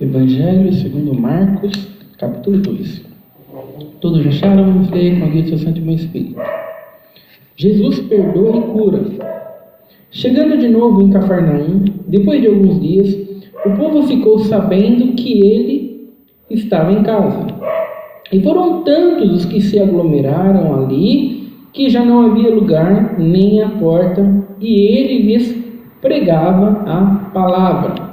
Evangelho segundo Marcos, capítulo 2. Todos acharam? Vamos ler com a guia do seu Santo e Bom Espírito. Jesus perdoa e cura. Chegando de novo em Cafarnaum, depois de alguns dias, o povo ficou sabendo que ele estava em casa. E foram tantos os que se aglomeraram ali, que já não havia lugar nem à porta, e ele lhes pregava a palavra.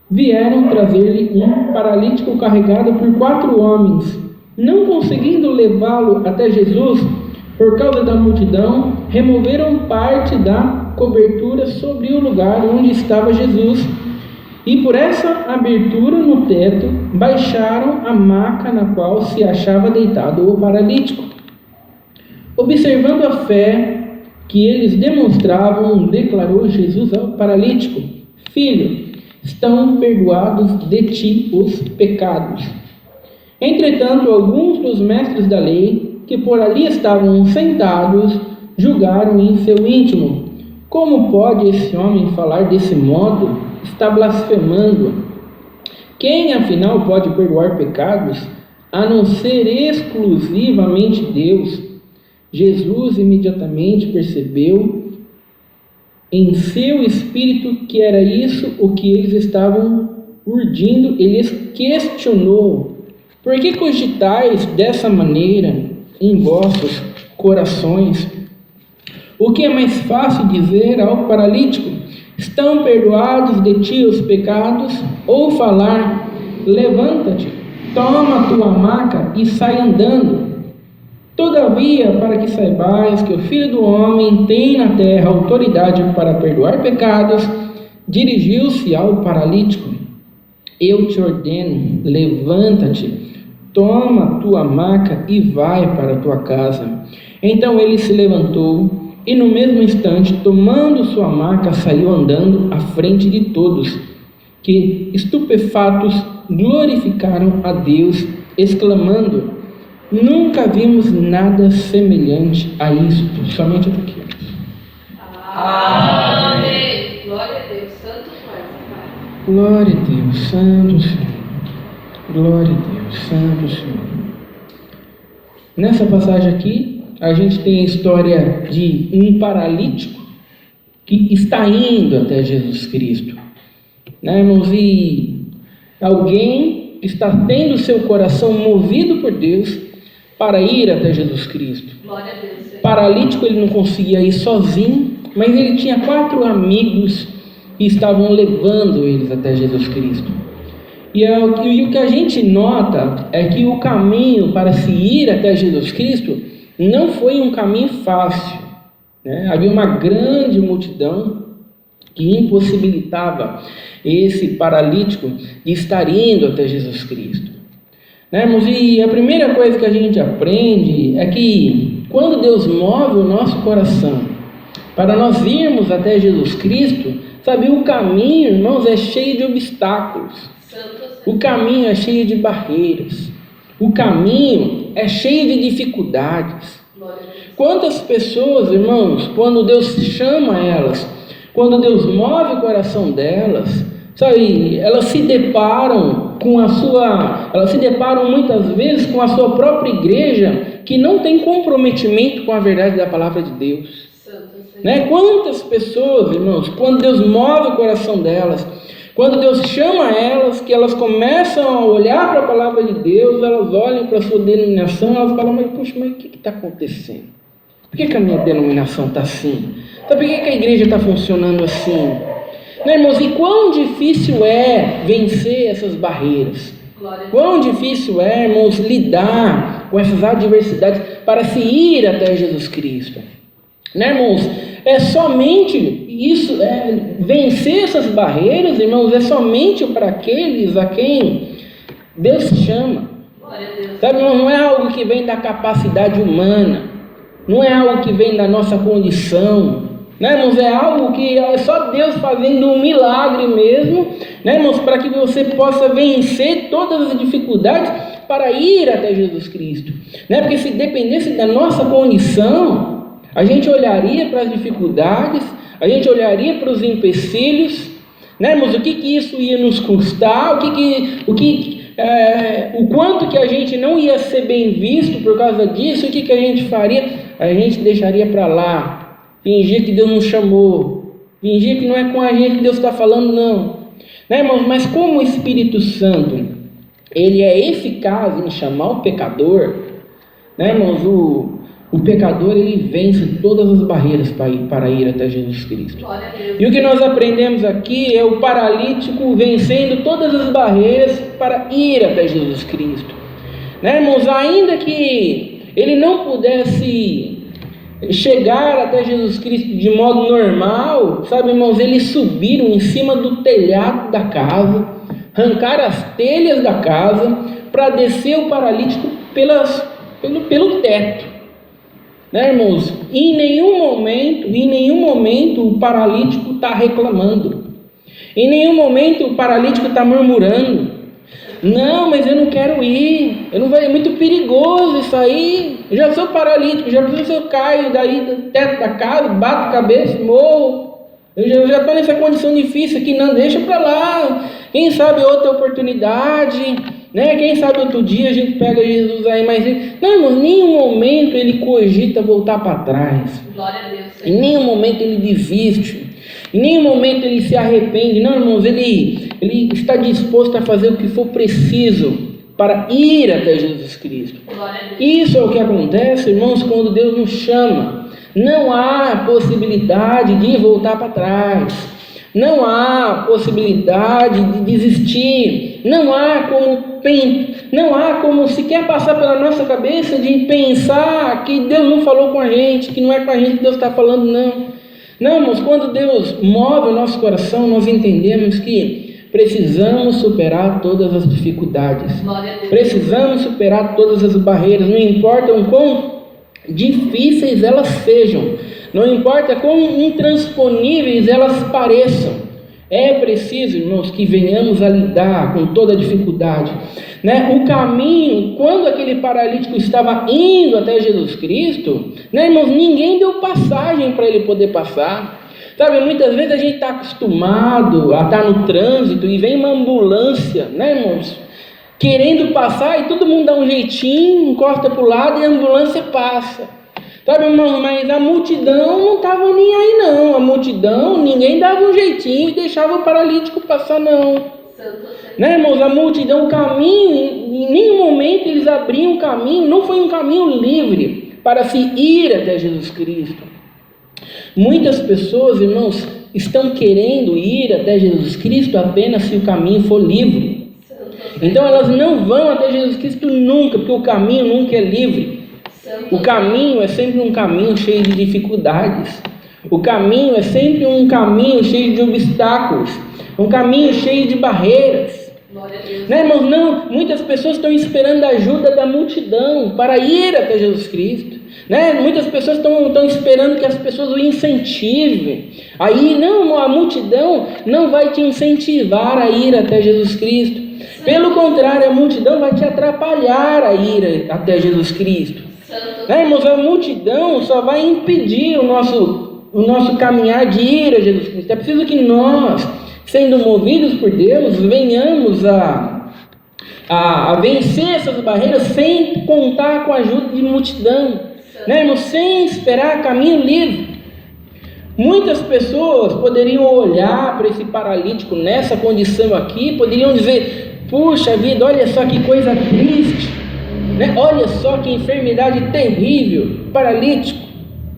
Vieram trazer-lhe um paralítico carregado por 4 homens. Não conseguindo levá-lo até Jesus, por causa da multidão, removeram parte da cobertura sobre o lugar onde estava Jesus. E por essa abertura no teto, baixaram a maca na qual se achava deitado o paralítico. Observando a fé que eles demonstravam, declarou Jesus ao paralítico: Filho, estão perdoados de ti os pecados. Entretanto, alguns dos mestres da lei, que por ali estavam sentados, julgaram em seu íntimo: como pode esse homem falar desse modo? Está blasfemando. Quem, afinal, pode perdoar pecados, a não ser exclusivamente Deus? Jesus imediatamente percebeu em seu espírito que era isso o que eles estavam urdindo. Ele lhes questionou: por que cogitais dessa maneira em vossos corações? O que é mais fácil dizer ao paralítico: estão perdoados de ti os pecados? Ou falar: levanta-te, toma a tua maca e sai andando? Todavia, para que saibais que o Filho do Homem tem na terra autoridade para perdoar pecados, dirigiu-se ao paralítico: eu te ordeno, levanta-te, toma a tua maca e vai para a tua casa. Então ele se levantou e no mesmo instante, tomando sua maca, saiu andando à frente de todos, que, estupefatos, glorificaram a Deus, exclamando: nunca vimos nada semelhante a isto. Somente até aqui. Amém. Glória a Deus. Santo Pai. Glória a Deus, Santo Senhor. Glória a Deus, Santo Senhor. Nessa passagem aqui, a gente tem a história de um paralítico que está indo até Jesus Cristo, né, irmãos? E alguém está tendo seu coração movido por Deus para ir até Jesus Cristo. Glória a Deus. Paralítico, ele não conseguia ir sozinho, mas ele tinha 4 amigos que estavam levando eles até Jesus Cristo. E o que a gente nota é que o caminho para se ir até Jesus Cristo não foi um caminho fácil, né? Havia uma grande multidão que impossibilitava esse paralítico de estar indo até Jesus Cristo, né, irmãos? E a primeira coisa que a gente aprende é que quando Deus move o nosso coração para nós irmos até Jesus Cristo, sabe, o caminho, irmãos, é cheio de obstáculos. O caminho é cheio de barreiras. O caminho é cheio de dificuldades. Quantas pessoas, irmãos, quando Deus chama elas, quando Deus move o coração delas, sabe, elas se deparam muitas vezes com a sua própria igreja que não tem comprometimento com a verdade da palavra de Deus. Né? Quantas pessoas, irmãos, quando Deus move o coração delas, quando Deus chama elas, que elas começam a olhar para a palavra de Deus, elas olham para a sua denominação, elas falam: mas puxa, mas o que está acontecendo? Por que a minha denominação está assim? Sabe por que a igreja está funcionando assim? Né, irmãos? E quão difícil é vencer essas barreiras? Quão difícil é, irmãos, lidar com essas adversidades para se ir até Jesus Cristo? Né, irmãos? É somente isso, vencer essas barreiras, irmãos, é somente para aqueles a quem Deus chama. Sabe, irmãos, não é algo que vem da capacidade humana, não é algo que vem da nossa condição, né, irmãos? É algo que é só Deus fazendo um milagre mesmo, né, irmãos, para que você possa vencer todas as dificuldades para ir até Jesus Cristo, né? Porque se dependesse da nossa condição, a gente olharia para as dificuldades, a gente olharia para os empecilhos, Né, irmãos? O que isso ia nos custar? O quanto que a gente não ia ser bem visto por causa disso? O que a gente faria? A gente deixaria para lá, fingir que Deus não chamou, fingir que não é com a gente que Deus está falando, não. Né, irmãos? Mas como o Espírito Santo, ele é eficaz em chamar o pecador, né, irmãos? O pecador, ele vence todas as barreiras para ir até Jesus Cristo. E o que nós aprendemos aqui é o paralítico vencendo todas as barreiras para ir até Jesus Cristo. Né, irmãos? Ainda que ele não pudesse chegar até Jesus Cristo de modo normal, sabe, irmãos? Eles subiram em cima do telhado da casa, arrancaram as telhas da casa para descer o paralítico pelo teto. Né, irmãos? Em nenhum momento o paralítico está reclamando. Em nenhum momento o paralítico está murmurando. Não, mas eu não quero ir. É muito perigoso isso aí. Eu já sou paralítico, já preciso, eu caio daí do teto da casa, bato a cabeça, morro. Eu já estou nessa condição difícil aqui, não, deixa para lá. Quem sabe outra oportunidade, né? Quem sabe outro dia a gente pega Jesus aí, mas não, irmão, em nenhum momento ele cogita voltar para trás. Glória a Deus. Em nenhum momento ele desiste. Em nenhum momento ele se arrepende. Não, irmãos, ele está disposto a fazer o que for preciso para ir até Jesus Cristo. Glória a Deus. Isso é o que acontece, irmãos, quando Deus nos chama. Não há possibilidade de voltar para trás. Não há possibilidade de desistir. Não há como sequer passar pela nossa cabeça de pensar que Deus não falou com a gente, que não é com a gente que Deus está falando, não. Não, irmãos, quando Deus move o nosso coração, nós entendemos que precisamos superar todas as dificuldades. Precisamos superar todas as barreiras, não importa o quão difíceis elas sejam, não importa quão intransponíveis elas pareçam. É preciso, irmãos, que venhamos a lidar com toda a dificuldade, né? O caminho, quando aquele paralítico estava indo até Jesus Cristo, né, irmãos, ninguém deu passagem para ele poder passar. Sabe, muitas vezes a gente está acostumado a estar no trânsito e vem uma ambulância, né, irmãos, querendo passar, e todo mundo dá um jeitinho, encosta para o lado e a ambulância passa. Sabe, irmão, mas a multidão não estava nem aí, não. A multidão, ninguém dava um jeitinho e deixava o paralítico passar, não. Né, irmãos? A multidão, o caminho, em nenhum momento eles abriam o caminho, não foi um caminho livre para se ir até Jesus Cristo. Muitas pessoas, irmãos, estão querendo ir até Jesus Cristo apenas se o caminho for livre. Então elas não vão até Jesus Cristo nunca, porque o caminho nunca é livre. O caminho é sempre um caminho cheio de dificuldades. O caminho é sempre um caminho cheio de obstáculos. Um caminho cheio de barreiras. Né, irmãos? Não, muitas pessoas estão esperando a ajuda da multidão para ir até Jesus Cristo. Né? Muitas pessoas estão esperando que as pessoas o incentivem. Aí, não, a multidão não vai te incentivar a ir até Jesus Cristo. Pelo contrário, a multidão vai te atrapalhar a ir até Jesus Cristo. Né, irmãos? A multidão só vai impedir o nosso caminhar de ir a Jesus Cristo. É preciso que nós, sendo movidos por Deus, venhamos a vencer essas barreiras sem contar com a ajuda de multidão, né, irmãos? Sem esperar caminho livre. Muitas pessoas poderiam olhar para esse paralítico nessa condição aqui, poderiam dizer: puxa vida, olha só que coisa triste, né? Olha só que enfermidade terrível, paralítico,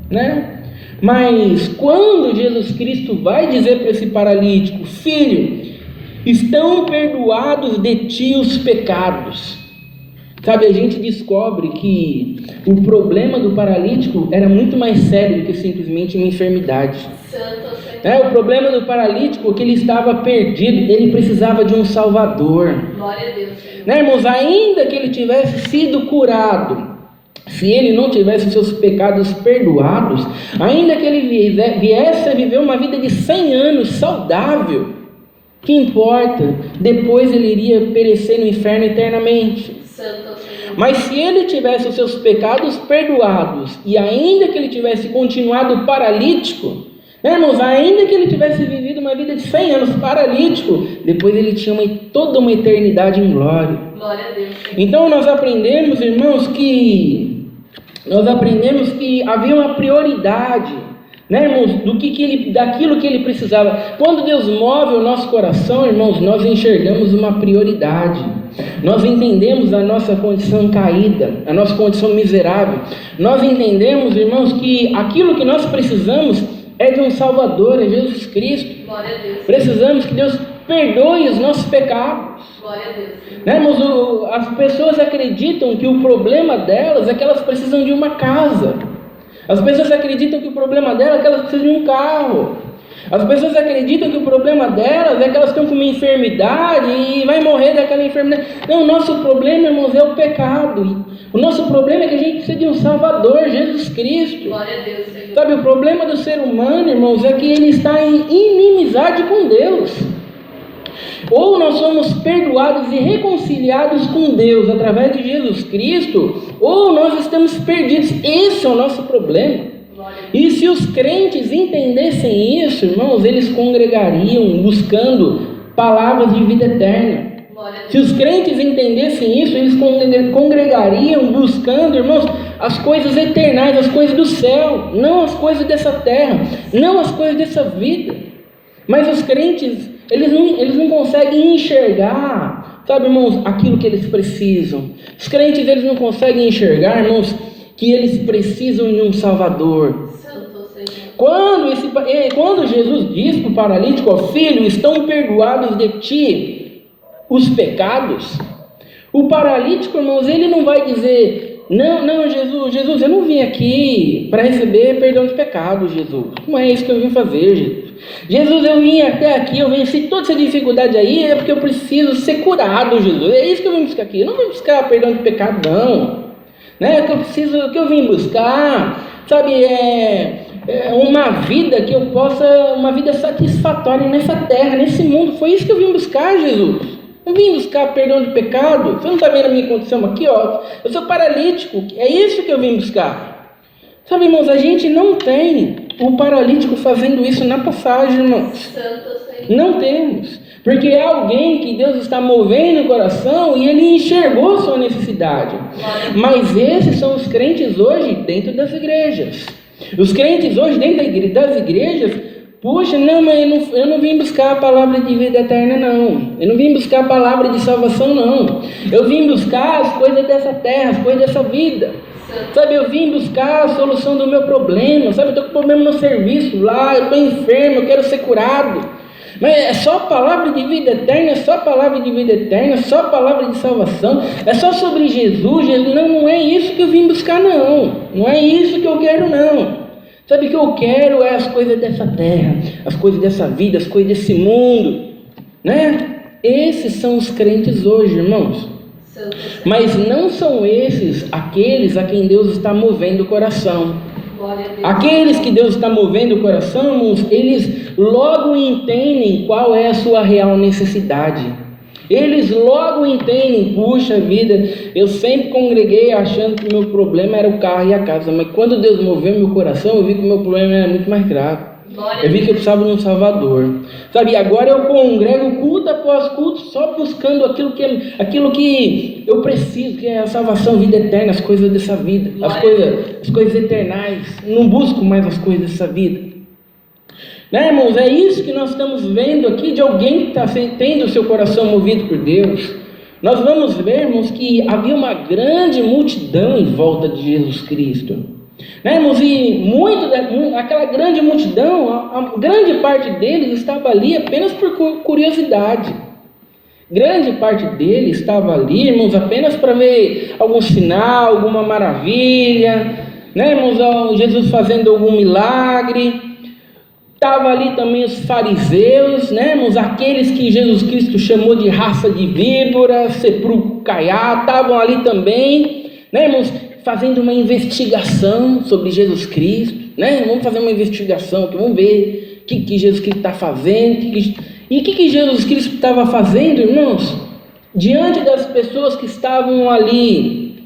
né? Mas quando Jesus Cristo vai dizer para esse paralítico: filho, estão perdoados de ti os pecados. Sabe, a gente descobre que o problema do paralítico era muito mais sério do que simplesmente uma enfermidade. O problema do paralítico é que ele estava perdido, ele precisava de um Salvador. Glória a Deus. Né, irmãos? Ainda que ele tivesse sido curado, se ele não tivesse os seus pecados perdoados, ainda que ele viesse a viver uma vida de 100 anos saudável, que importa? Depois ele iria perecer no inferno eternamente. Mas se ele tivesse os seus pecados perdoados, e ainda que ele tivesse continuado paralítico, Irmãos, ainda que ele tivesse vivido uma vida de 100 anos paralítico, depois ele tinha toda uma eternidade em glória. Glória a Deus. Então nós aprendemos, irmãos, que havia uma prioridade, né, irmãos, daquilo que ele precisava. Quando Deus move o nosso coração, irmãos, nós enxergamos uma prioridade. Nós entendemos a nossa condição caída, a nossa condição miserável. Nós entendemos, irmãos, que aquilo que nós precisamos é de um Salvador, é Jesus Cristo. Glória a Deus. Precisamos que Deus perdoe os nossos pecados. Glória a Deus. Né, irmãos, as pessoas acreditam que o problema delas é que elas precisam de uma casa. As pessoas acreditam que o problema delas é que elas precisam de um carro. As pessoas acreditam que o problema delas é que elas estão com uma enfermidade e vai morrer daquela enfermidade. Não, o nosso problema, irmãos, é o pecado. O nosso problema é que a gente precisa de um Salvador, Jesus Cristo. Glória a Deus, Senhor. Sabe, o problema do ser humano, irmãos, é que ele está em inimizade com Deus. Ou nós somos perdoados e reconciliados com Deus através de Jesus Cristo, ou nós estamos perdidos. Esse é o nosso problema. E se os crentes entendessem isso, irmãos, eles congregariam buscando palavras de vida eterna. Se os crentes entendessem isso, eles congregariam buscando, irmãos, as coisas eternais, as coisas do céu, não as coisas dessa terra, não as coisas dessa vida. Mas os crentes, eles não conseguem enxergar, sabe, irmãos, aquilo que eles precisam. Os crentes, eles não conseguem enxergar, irmãos, que eles precisam de um Salvador. Quando Jesus diz para o paralítico: ó filho, estão perdoados de ti os pecados, o paralítico, irmãos, ele não vai dizer: não, Jesus, eu não vim aqui para receber perdão de pecados, Jesus. Não é isso que eu vim fazer, Jesus. Jesus, eu vim até aqui, eu venci toda essa dificuldade aí, é porque eu preciso ser curado, Jesus. É isso que eu vim buscar aqui. Eu não vim buscar perdão de pecado, não. Né? O que eu vim buscar, sabe, é uma vida que eu possa, uma vida satisfatória nessa terra, nesse mundo. Foi isso que eu vim buscar, Jesus. Eu vim buscar perdão de pecado. Você não está vendo a minha condição aqui, ó? Eu sou paralítico. É isso que eu vim buscar. Sabe, irmãos, a gente não tem o paralítico fazendo isso na passagem, irmãos. Não temos. Porque é alguém que Deus está movendo o coração e ele enxergou sua necessidade. Mas esses são os crentes hoje dentro das igrejas. Os crentes hoje dentro das igrejas, puxa, não, mas eu não vim buscar a palavra de vida eterna, não. Eu não vim buscar a palavra de salvação, não. Eu vim buscar as coisas dessa terra, as coisas dessa vida. Sabe, eu vim buscar a solução do meu problema. Sabe, eu estou com problema no serviço lá, eu estou enfermo, eu quero ser curado. Mas é só palavra de vida eterna, é só palavra de vida eterna, é só palavra de salvação, é só sobre Jesus. Não é isso que eu vim buscar, não. Não é isso que eu quero, não. Sabe, o que eu quero é as coisas dessa terra, as coisas dessa vida, as coisas desse mundo, né? Esses são os crentes hoje, irmãos. Mas não são esses aqueles a quem Deus está movendo o coração. Aqueles que Deus está movendo o coração, irmãos, eles logo entendem qual é a sua real necessidade. Eles logo entendem: puxa vida, eu sempre congreguei achando que o meu problema era o carro e a casa, mas quando Deus moveu meu coração, eu vi que o meu problema era muito mais grave. Eu vi que eu precisava de um Salvador. Sabe, agora eu congrego culto após culto, só buscando aquilo que eu preciso, que é a salvação, a vida eterna, as coisas dessa vida, as coisas eternais. Não busco mais as coisas dessa vida. Né, irmãos? É isso que nós estamos vendo aqui de alguém que está tendo o seu coração movido por Deus. Nós vamos ver, irmãos, que havia uma grande multidão em volta de Jesus Cristo. Né, irmãos? E aquela grande multidão, a grande parte deles estava ali apenas por curiosidade. Grande parte deles estava ali, irmãos, apenas para ver algum sinal, alguma maravilha, né, irmãos? Jesus fazendo algum milagre. Estava ali também os fariseus, né, irmãos? Aqueles que Jesus Cristo chamou de raça de víboras, sepulcro caiado, estavam ali também, né, irmãos? Fazendo uma investigação sobre Jesus Cristo, né? Vamos fazer uma investigação aqui, vamos ver o que Jesus Cristo está fazendo. E o que Jesus Cristo estava fazendo, irmãos? Diante das pessoas que estavam ali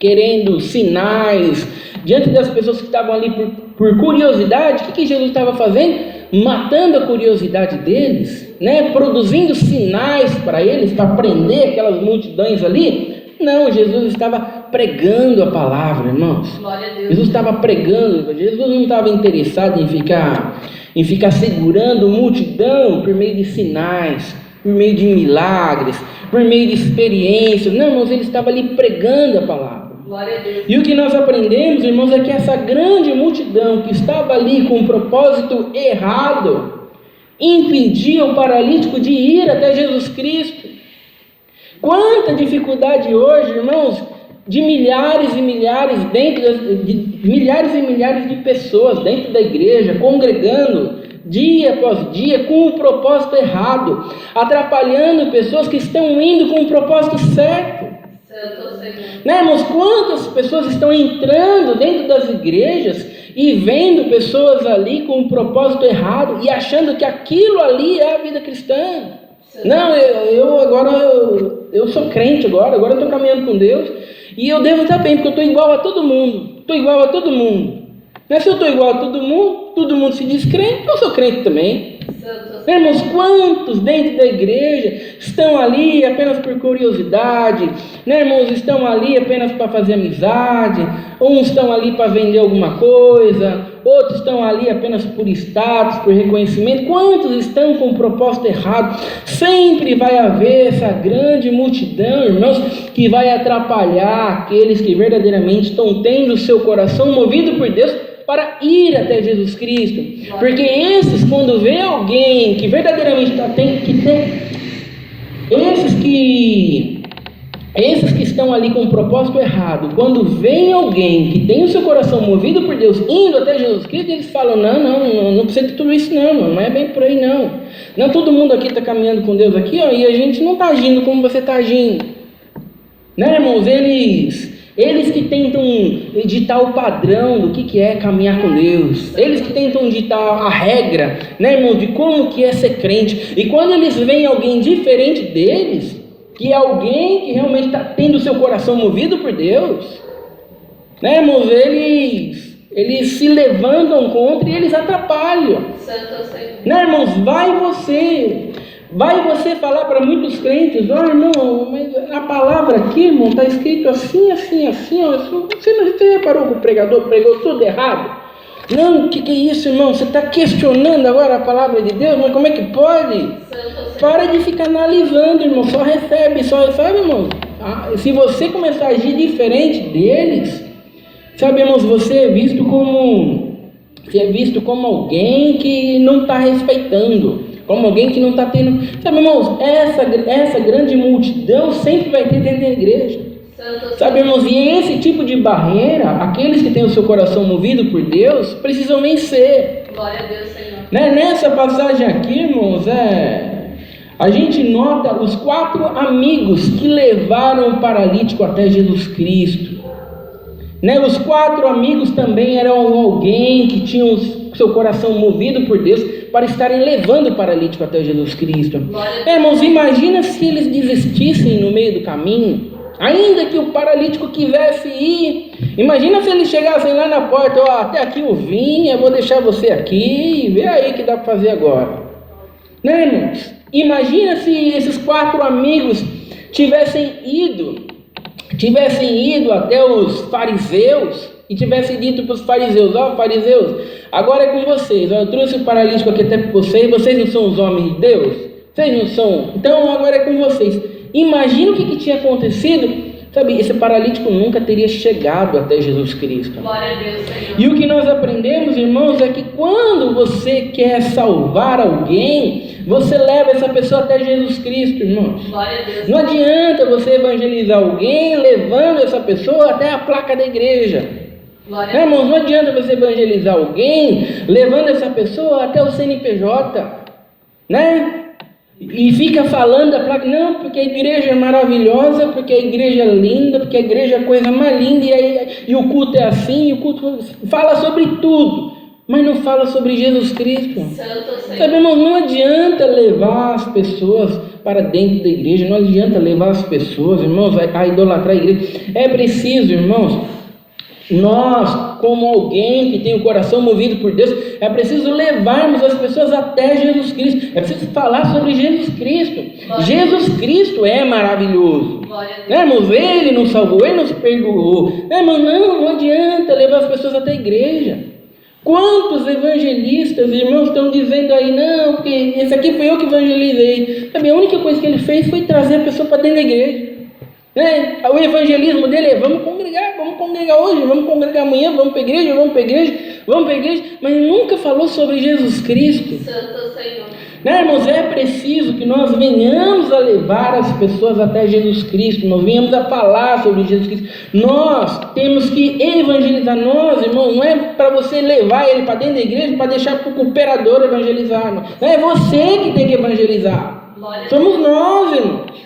querendo sinais, diante das pessoas que estavam ali por curiosidade, o que Jesus estava fazendo? Matando a curiosidade deles, né? Produzindo sinais para eles, para prender aquelas multidões ali. Não, Jesus estava pregando a palavra, irmãos. Glória a Deus. Jesus estava pregando, Jesus não estava interessado em ficar segurando multidão por meio de sinais, por meio de milagres, por meio de experiências. Não, irmãos, ele estava ali pregando a palavra. Glória a Deus. E o que nós aprendemos, irmãos, é que essa grande multidão que estava ali com um propósito errado, impedia o paralítico de ir até Jesus Cristo. Quanta dificuldade hoje, irmãos, de milhares e milhares de pessoas dentro da igreja, congregando dia após dia com um propósito errado, atrapalhando pessoas que estão indo com um propósito certo. Né, irmãos, quantas pessoas estão entrando dentro das igrejas e vendo pessoas ali com um propósito errado e achando que aquilo ali é a vida cristã. Não, eu sou crente agora eu estou caminhando com Deus e eu devo estar bem, porque eu estou igual a todo mundo. Mas se eu estou igual a todo mundo se diz crente, eu sou crente também. Irmãos, quantos dentro da igreja estão ali apenas por curiosidade, né, irmãos, estão ali apenas para fazer amizade, uns estão ali para vender alguma coisa, outros estão ali apenas por status, por reconhecimento. Quantos estão com um propósito errado? Sempre vai haver essa grande multidão, irmãos, que vai atrapalhar aqueles que verdadeiramente estão tendo o seu coração movido por Deus para ir até Jesus Cristo. Porque esses, quando vê alguém que verdadeiramente esses que estão ali com um propósito errado, quando vem alguém que tem o seu coração movido por Deus indo até Jesus Cristo, eles falam, não precisa de tudo isso não é bem por aí não, todo mundo aqui está caminhando com Deus aqui, ó, e a gente não está agindo como você está agindo, né, irmãos? Eles que tentam ditar o padrão do que é caminhar com Deus, eles que tentam ditar a regra, né, irmãos, de como que é ser crente. E quando eles veem alguém diferente deles, que é alguém que realmente está tendo o seu coração movido por Deus, né, irmãos, eles se levantam contra e eles atrapalham. Né, irmãos, vai você falar para muitos crentes, irmão, mas a palavra aqui, irmão, está escrito assim, ó, você reparou que o pregador pregou tudo errado? Não, o que é isso, irmão? Você está questionando agora a palavra de Deus, mas como é que pode? Para de ficar analisando, irmão, só recebe, irmão. Se você começar a agir diferente deles, sabe, irmãos, você é visto como alguém que não está respeitando, como alguém que não está tendo. Sabe, irmãos, essa grande multidão sempre vai ter dentro da igreja. Sabe, irmãos, e esse tipo de barreira, aqueles que têm o seu coração movido por Deus, precisam vencer. Glória a Deus, Senhor. Né? Nessa passagem aqui, irmãos, a gente nota os 4 amigos que levaram o paralítico até Jesus Cristo. Né? Os 4 amigos também eram alguém que tinham o seu coração movido por Deus para estarem levando o paralítico até Jesus Cristo. Irmãos, imagina se eles desistissem no meio do caminho, ainda que o paralítico quisesse ir. Imagina se eles chegassem lá na porta, até aqui eu vim, eu vou deixar você aqui, vê aí o que dá para fazer agora. Né, irmãos? Imagina se esses 4 amigos tivessem ido até os fariseus e tivessem dito para os fariseus, fariseus, agora é com vocês, eu trouxe o paralítico aqui até para vocês não são os homens de Deus? Vocês não são? Então agora é com vocês. Imagina o que tinha acontecido. Sabe, esse paralítico nunca teria chegado até Jesus Cristo. Glória a Deus, Senhor. E o que nós aprendemos, irmãos, é que quando você quer salvar alguém, você leva essa pessoa até Jesus Cristo, irmãos. Glória a Deus. Não adianta você evangelizar alguém levando essa pessoa até a placa da igreja. Glória a Deus. Irmãos, não adianta você evangelizar alguém levando essa pessoa até o CNPJ, né? E fica falando da placa, não, porque a igreja é maravilhosa, porque a igreja é linda, porque a igreja é a coisa mais linda, e o culto é assim, e o culto fala sobre tudo, mas não fala sobre Jesus Cristo. Sabe, irmãos, não adianta levar as pessoas para dentro da igreja, não adianta levar as pessoas, irmãos, a idolatrar a igreja. É preciso, irmãos, Nós, como alguém que tem o coração movido por Deus, é preciso levarmos as pessoas até Jesus Cristo. É preciso falar sobre Jesus Cristo. Jesus Cristo é maravilhoso. Irmãos, Ele nos salvou, Ele nos perdoou. Irmãos, não adianta levar as pessoas até a igreja. Quantos evangelistas, irmãos, estão dizendo aí, não, porque esse aqui foi eu que evangelizei. Sabe, a única coisa que ele fez foi trazer a pessoa para dentro da igreja. O evangelismo dele é: vamos congregar hoje, vamos congregar amanhã, vamos para a igreja, vamos para a igreja, mas nunca falou sobre Jesus Cristo. Santo Senhor. Irmãos, é preciso que nós venhamos a levar as pessoas até Jesus Cristo, nós venhamos a falar sobre Jesus Cristo. Nós temos que evangelizar. Nós, irmão, não é para você levar ele para dentro da igreja para deixar para o cooperador evangelizar, não é você que tem que evangelizar. Somos nós, irmãos.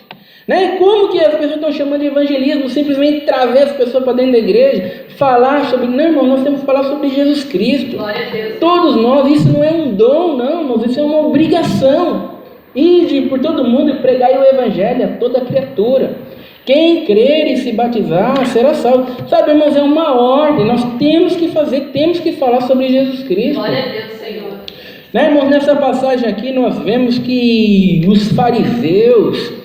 Como que as pessoas estão chamando de evangelismo? Simplesmente trazer as pessoas para dentro da igreja, falar sobre... Não, irmão, nós temos que falar sobre Jesus Cristo. Glória a Deus. Todos nós, isso não é um dom, não, irmãos, isso é uma obrigação. Ide por todo mundo e pregai o evangelho a toda criatura. Quem crer e se batizar será salvo. Sabe, irmãos, é uma ordem. Nós temos que falar sobre Jesus Cristo. Glória a Deus, Senhor. Irmãos, nessa passagem aqui nós vemos que os fariseus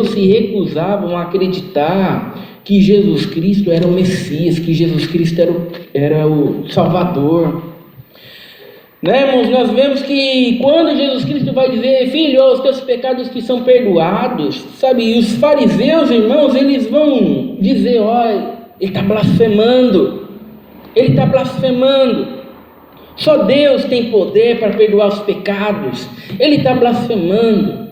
se recusavam a acreditar que Jesus Cristo era o Messias, que Jesus Cristo era o Salvador. Irmãos, nós vemos que quando Jesus Cristo vai dizer: filho, os teus pecados que são perdoados, sabe, e os fariseus, irmãos, eles vão dizer: olha, ele está blasfemando, só Deus tem poder para perdoar os pecados, ele está blasfemando.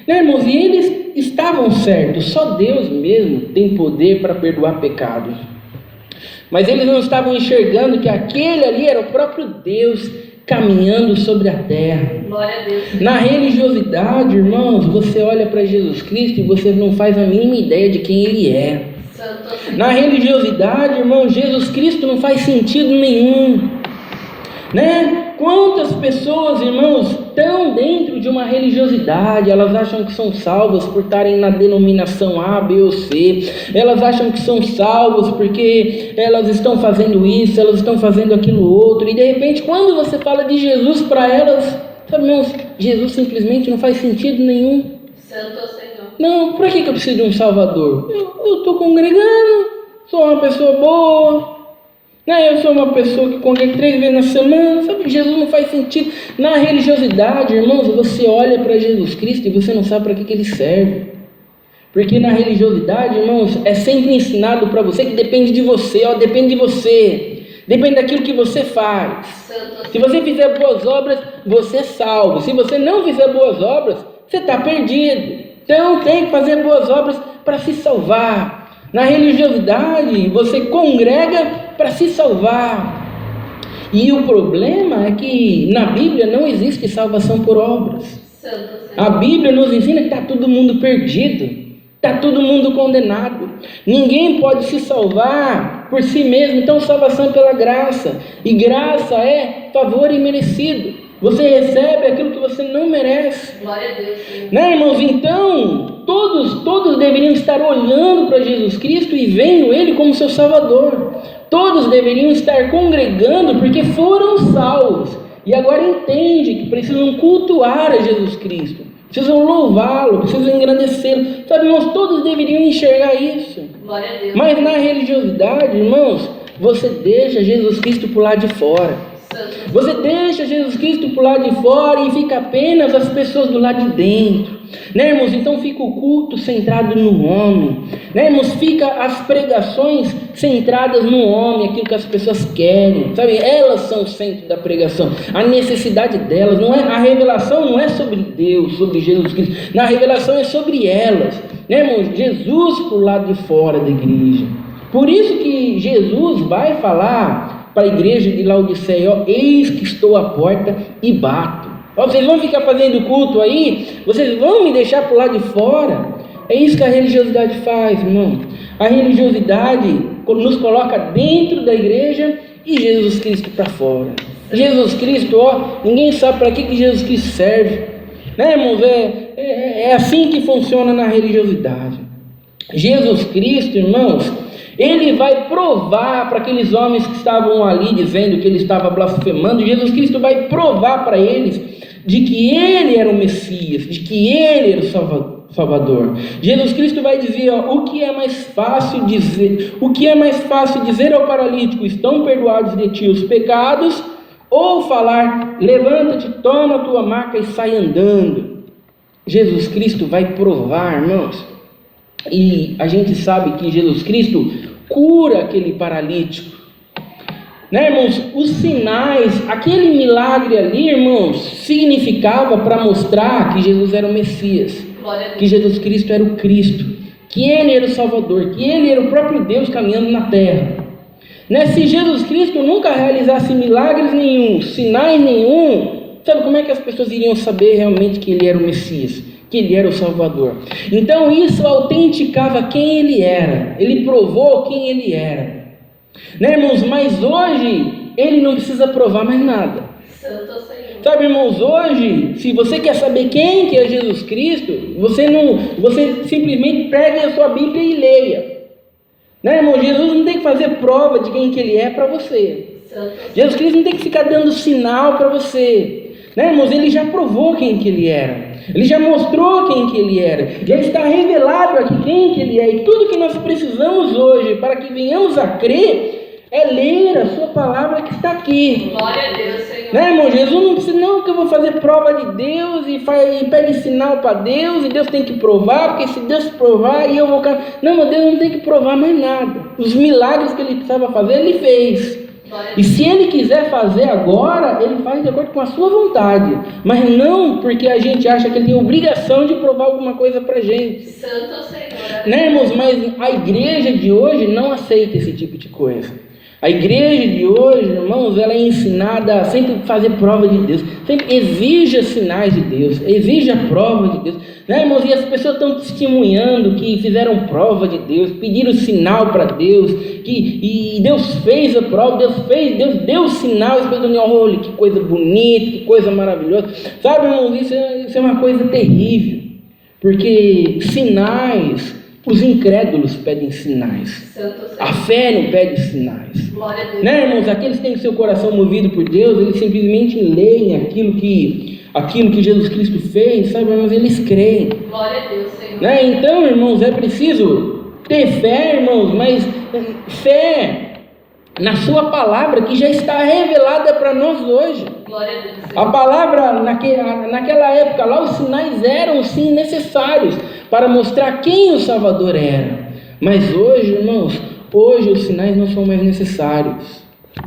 Irmãos, e eles estavam certos, só Deus mesmo tem poder para perdoar pecados. Mas eles não estavam enxergando que aquele ali era o próprio Deus caminhando sobre a terra. Glória a Deus. Na religiosidade, irmãos, você olha para Jesus Cristo e você não faz a mínima ideia de quem Ele é. Santo. Na religiosidade, irmão, Jesus Cristo não faz sentido nenhum. Quantas pessoas, irmãos, estão dentro de uma religiosidade, elas acham que são salvas por estarem na denominação A, B ou C, elas acham que são salvas porque elas estão fazendo isso, elas estão fazendo aquilo outro, e de repente quando você fala de Jesus para elas, sabe, irmãos, Jesus simplesmente não faz sentido nenhum. Santo Senhor. Não, por que eu preciso de um Salvador? Eu estou congregando, sou uma pessoa boa. Eu sou uma pessoa que congrega 3 vezes na semana, sabe? Jesus não faz sentido. Na religiosidade, irmãos, você olha para Jesus Cristo e você não sabe para que ele serve. Porque na religiosidade, irmãos, é sempre ensinado para você que depende de você, depende de você. Depende daquilo que você faz. Se você fizer boas obras, você é salvo. Se você não fizer boas obras, você está perdido. Então tem que fazer boas obras para se salvar. Na religiosidade, você congrega para se salvar. E o problema é que na Bíblia não existe salvação por obras. A Bíblia nos ensina que está todo mundo perdido, está todo mundo condenado. Ninguém pode se salvar por si mesmo. Então salvação é pela graça. E graça é favor imerecido. Você recebe aquilo que você não merece. Glória a Deus. Irmãos? Então, todos deveriam estar olhando para Jesus Cristo e vendo Ele como seu Salvador. Todos deveriam estar congregando porque foram salvos. E agora entende que precisam cultuar a Jesus Cristo. Precisam louvá-lo, precisam engrandecê-lo. Sabe, irmãos, todos deveriam enxergar isso. Glória a Deus. Mas na religiosidade, irmãos, você deixa Jesus Cristo por lá de fora. Você deixa Jesus Cristo por lá de fora e fica apenas as pessoas do lado de dentro. Irmãos? Então fica o culto centrado no homem. Irmãos? Fica as pregações centradas no homem, aquilo que as pessoas querem. Sabe? Elas são o centro da pregação. A necessidade delas, não é, a revelação não é sobre Deus, sobre Jesus Cristo. Na revelação é sobre elas. Irmãos? Jesus por lá de fora da igreja. Por isso que Jesus vai falar para a igreja de Laodiceia: eis que estou à porta e bato. Vocês vão ficar fazendo culto aí? Vocês vão me deixar por lá de fora? É isso que a religiosidade faz, irmão. A religiosidade nos coloca dentro da igreja e Jesus Cristo para fora. Jesus Cristo, ninguém sabe para que Jesus Cristo serve. Irmãos? É assim que funciona na religiosidade. Jesus Cristo, irmãos, Ele vai provar para aqueles homens que estavam ali dizendo que ele estava blasfemando. Jesus Cristo vai provar para eles de que ele era o Messias, de que ele era o Salvador. Jesus Cristo vai dizer, o que é mais fácil dizer ao paralítico: estão perdoados de ti os pecados, ou falar: levanta-te, toma a tua maca e sai andando. Jesus Cristo vai provar, irmãos. E a gente sabe que Jesus Cristo cura aquele paralítico, né, irmãos? Os sinais, aquele milagre ali, irmãos, significava para mostrar que Jesus era o Messias, que Jesus Cristo era o Cristo, que ele era o Salvador, que ele era o próprio Deus caminhando na terra, né? Se Jesus Cristo nunca realizasse milagres nenhum, sinais nenhum, sabe como é que as pessoas iriam saber realmente que ele era o Messias, que ele era o Salvador? Então isso autenticava quem ele era, ele provou quem ele era, né, irmãos? Mas hoje ele não precisa provar mais nada. Santo Senhor. Sabe, irmãos, hoje, se você quer saber quem que é Jesus Cristo, você simplesmente pegue a sua Bíblia e leia, né, irmão? Jesus não tem que fazer prova de quem que ele é para você. Jesus Cristo não tem que ficar dando sinal para você, né, irmãos? Ele já provou quem que ele era, ele já mostrou quem que ele era, já está revelado aqui quem que ele é. E tudo que nós precisamos hoje para que venhamos a crer é ler a sua palavra que está aqui. Glória a Deus, Senhor. Né, irmão? Jesus não precisa, não, que eu vou fazer prova de Deus e pede sinal para Deus e Deus tem que provar, porque se Deus provar e eu vou... Não, mas Deus não tem que provar mais nada. Os milagres que ele precisava fazer, ele fez. E se ele quiser fazer agora, ele faz de acordo com a sua vontade, mas não porque a gente acha que ele tem obrigação de provar alguma coisa para a gente. Santo Senhor. Né, irmãos? Mas a igreja de hoje não aceita esse tipo de coisa. A igreja de hoje, irmãos, ela é ensinada a sempre fazer prova de Deus, sempre exige sinais de Deus, exige a prova de Deus, né, irmãos? E as pessoas estão testemunhando que fizeram prova de Deus, pediram sinal para Deus, e Deus fez a prova, Deus deu o sinal, e as pessoas dizem: olha, que coisa bonita, que coisa maravilhosa. Sabe, irmãos, isso é uma coisa terrível, porque sinais, os incrédulos pedem sinais, a fé não pede sinais, né, irmãos? Aqueles que têm seu coração movido por Deus, eles simplesmente leem aquilo que Jesus Cristo fez, sabe, irmãos? Eles creem. Glória a Deus, Senhor. Né? Então, irmãos, é preciso ter fé, irmãos, mas fé na sua palavra que já está revelada para nós hoje. Glória a Deus, Senhor. A palavra, naquela época lá, os sinais eram sim necessários para mostrar quem o Salvador era. Mas hoje, irmãos, os sinais não são mais necessários.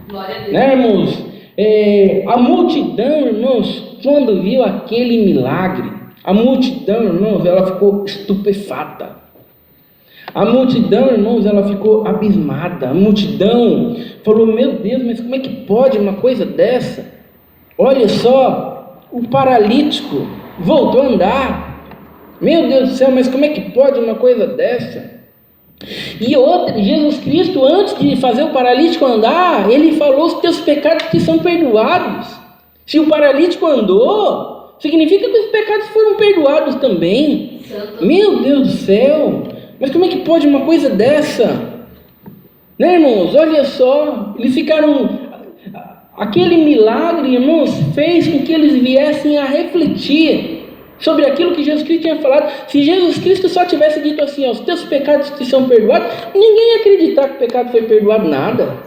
Glória a Deus. Né, irmãos? A multidão, irmãos, quando viu aquele milagre, a multidão, irmãos, ela ficou estupefata. A multidão, irmãos, ela ficou abismada. A multidão falou: meu Deus, mas como é que pode uma coisa dessa? Olha só, o paralítico voltou a andar. Meu Deus do céu, mas como é que pode uma coisa dessa? E outra, Jesus Cristo, antes de fazer o paralítico andar, ele falou: os teus pecados te são perdoados. Se o paralítico andou, significa que os pecados foram perdoados também. Santo. Meu Deus do céu, mas como é que pode uma coisa dessa? Né, irmãos? Olha só, eles ficaram... Aquele milagre, irmãos, fez com que eles viessem a refletir sobre aquilo que Jesus Cristo tinha falado. Se Jesus Cristo só tivesse dito assim: os teus pecados te são perdoados, ninguém ia acreditar que o pecado foi perdoado, nada.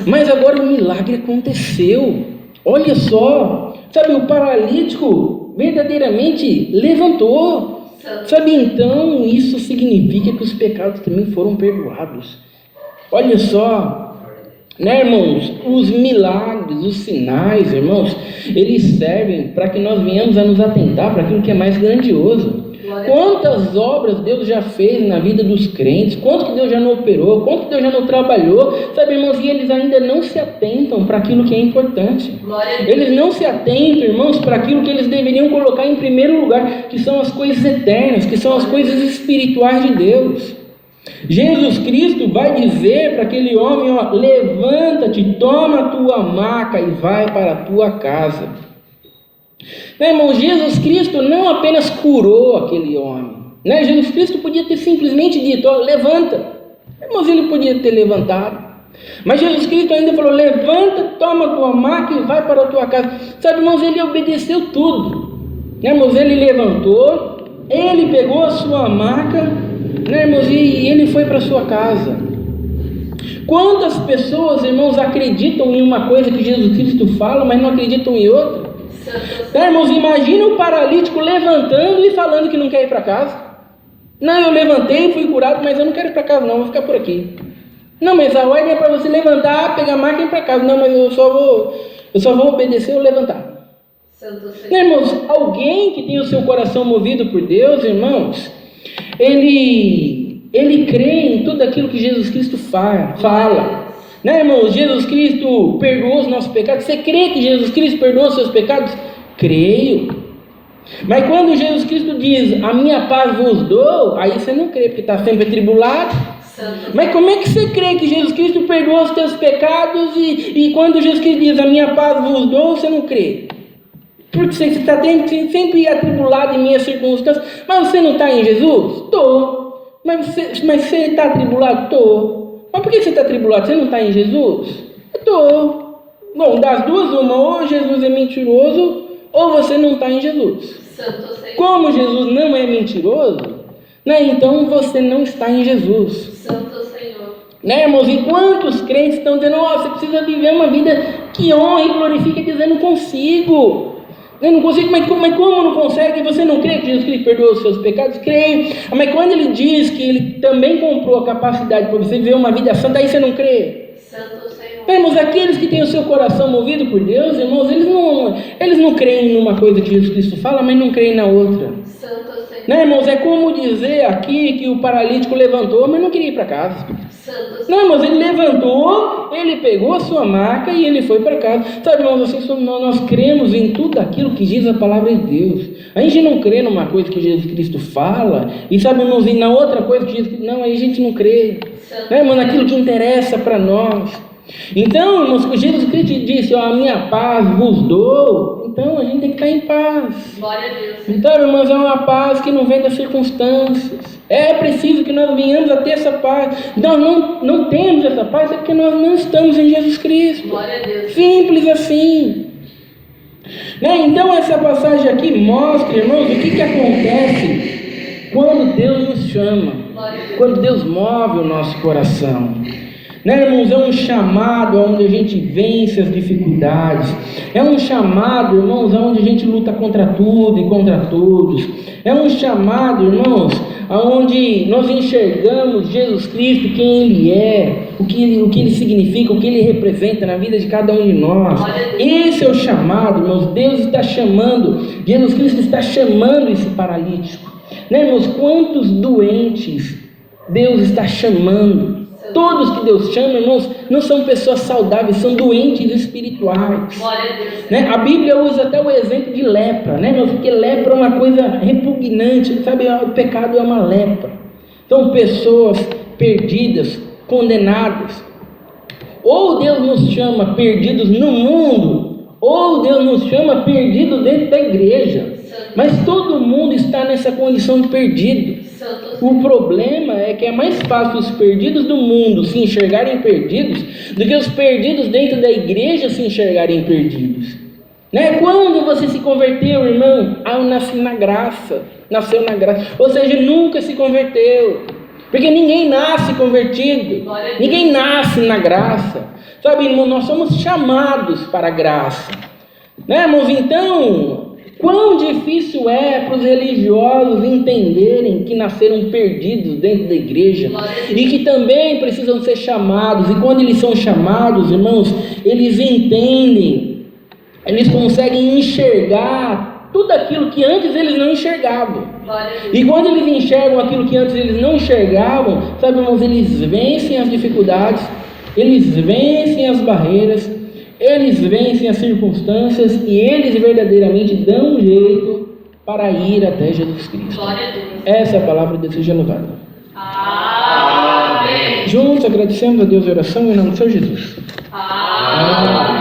Mas agora o milagre aconteceu. Olha só, sabe, o paralítico verdadeiramente levantou. Sabe, então isso significa que os pecados também foram perdoados. Olha só. Né, irmãos? Os milagres, os sinais, irmãos, eles servem para que nós venhamos a nos atentar para aquilo que é mais grandioso. Quantas obras Deus já fez na vida dos crentes, quanto que Deus já não operou, quanto que Deus já não trabalhou, sabe, irmãos? E eles ainda não se atentam para aquilo que é importante. Eles não se atentam, irmãos, para aquilo que eles deveriam colocar em primeiro lugar, que são as coisas eternas, que são as coisas espirituais de Deus. Jesus Cristo vai dizer para aquele homem: ó, levanta-te, toma a tua maca e vai para a tua casa. Meu irmão, Jesus Cristo não apenas curou aquele homem, né? Jesus Cristo podia ter simplesmente dito: ó, levanta, Irmãos, ele podia ter levantado. Mas Jesus Cristo ainda falou: levanta, toma a tua maca e vai para a tua casa. Sabe, irmãos, ele obedeceu tudo. Né, irmãos, ele levantou, ele pegou a sua maca, né, irmãos, e ele foi para a sua casa. Quantas pessoas, irmãos, acreditam em uma coisa que Jesus Cristo fala, mas não acreditam em outra? Né, irmãos, imagina o paralítico levantando e falando que não quer ir para casa. Não, eu levantei, fui curado, mas eu não quero ir para casa não, vou ficar por aqui. Não, mas a ordem é para você levantar, pegar a maca e ir para casa. Não, mas eu só vou obedecer ou levantar. Né, irmãos, alguém que tem o seu coração movido por Deus, irmãos, ele crê em tudo aquilo que Jesus Cristo fala. Né, irmãos, Jesus Cristo perdoou os nossos pecados. Você crê que Jesus Cristo perdoou os seus pecados? Creio. Mas quando Jesus Cristo diz: a minha paz vos dou, aí você não crê, porque está sempre atribulado. Mas como é que você crê que Jesus Cristo perdoou os teus pecados e quando Jesus Cristo diz: a minha paz vos dou, você não crê? Porque você está sempre atribulado em minhas circunstâncias. Mas você não está em Jesus? Estou. Mas você está atribulado? Estou. Mas por que você está atribulado? Você não está em Jesus? Estou. Bom, das duas, uma: ou Jesus é mentiroso, ou você não está em Jesus. Como Jesus não é mentiroso, né, então você não está em Jesus. Santo Senhor. Né, irmãos? E quantos crentes estão dizendo: você precisa viver uma vida que honra e glorifica, dizendo: não consigo. Eu não consigo, mas como não consegue? Você não crê que Jesus Cristo perdoou os seus pecados? Creio. Mas quando ele diz que ele também comprou a capacidade para você viver uma vida santa, aí você não crê? Santo Senhor. Irmãos, aqueles que têm o seu coração movido por Deus, irmãos, eles não creem numa coisa que Jesus Cristo fala, mas não creem na outra. Santo Senhor. Né, irmãos? É como dizer aqui que o paralítico levantou, mas não queria ir para casa. Santo Senhor. Não, irmãos, ele levantou, ele pegou a sua maca e ele foi para casa. Sabe, irmãos, assim, nós cremos em tudo aquilo que diz a palavra de Deus. A gente não crê numa coisa que Jesus Cristo fala, e sabe, irmãos, e na outra coisa que Jesus Cristo... Não, aí a gente não crê. Né, irmãos, naquilo que interessa para nós. Então, irmãos, Jesus Cristo disse: a minha paz vos dou. Então a gente tem que estar em paz. Glória a Deus. Então, irmãos, é uma paz que não vem das circunstâncias. É preciso que nós venhamos a ter essa paz. Nós não temos essa paz, é porque nós não estamos em Jesus Cristo. Glória a Deus. Simples assim. Né? Então essa passagem aqui mostra, irmãos, o que acontece quando Deus nos chama, quando Deus move o nosso coração. Né, irmãos? É um chamado onde a gente vence as dificuldades. É um chamado, irmãos, onde a gente luta contra tudo e contra todos. É um chamado, irmãos, onde nós enxergamos Jesus Cristo, quem Ele é, o que Ele significa, o que Ele representa na vida de cada um de nós. Esse é o chamado, irmãos. Deus está chamando, Jesus Cristo está chamando esse paralítico. Né, irmãos? Quantos doentes Deus está chamando? Todos que Deus chama, irmãos, não são pessoas saudáveis, são doentes espirituais. Glória a Deus. Né? A Bíblia usa até o exemplo de lepra, né, irmãos? Porque lepra é uma coisa repugnante, sabe? O pecado é uma lepra. São pessoas perdidas, condenadas. Ou Deus nos chama perdidos no mundo, ou Deus nos chama perdidos dentro da igreja. Mas todo mundo está nessa condição de perdido. O problema é que é mais fácil os perdidos do mundo se enxergarem perdidos do que os perdidos dentro da igreja se enxergarem perdidos. Né? Quando você se converteu, irmão? Eu nasci na graça, nasceu na graça. Ou seja, nunca se converteu. Porque ninguém nasce convertido, ninguém nasce na graça. Sabe, irmão, nós somos chamados para a graça. Né, irmãos? Então, quão difícil é para os religiosos entenderem que nasceram perdidos dentro da igreja e que também precisam ser chamados. E quando eles são chamados, irmãos, eles entendem, eles conseguem enxergar tudo aquilo que antes eles não enxergavam. E quando eles enxergam aquilo que antes eles não enxergavam, sabe, irmãos, eles vencem as dificuldades, eles vencem as barreiras, eles vencem as circunstâncias e eles verdadeiramente dão um jeito para ir até Jesus Cristo. Glória a Deus. Essa é a palavra de Deus, seja louvada. Amém. Juntos agradecemos a Deus em oração em nome do Senhor Jesus. Amém.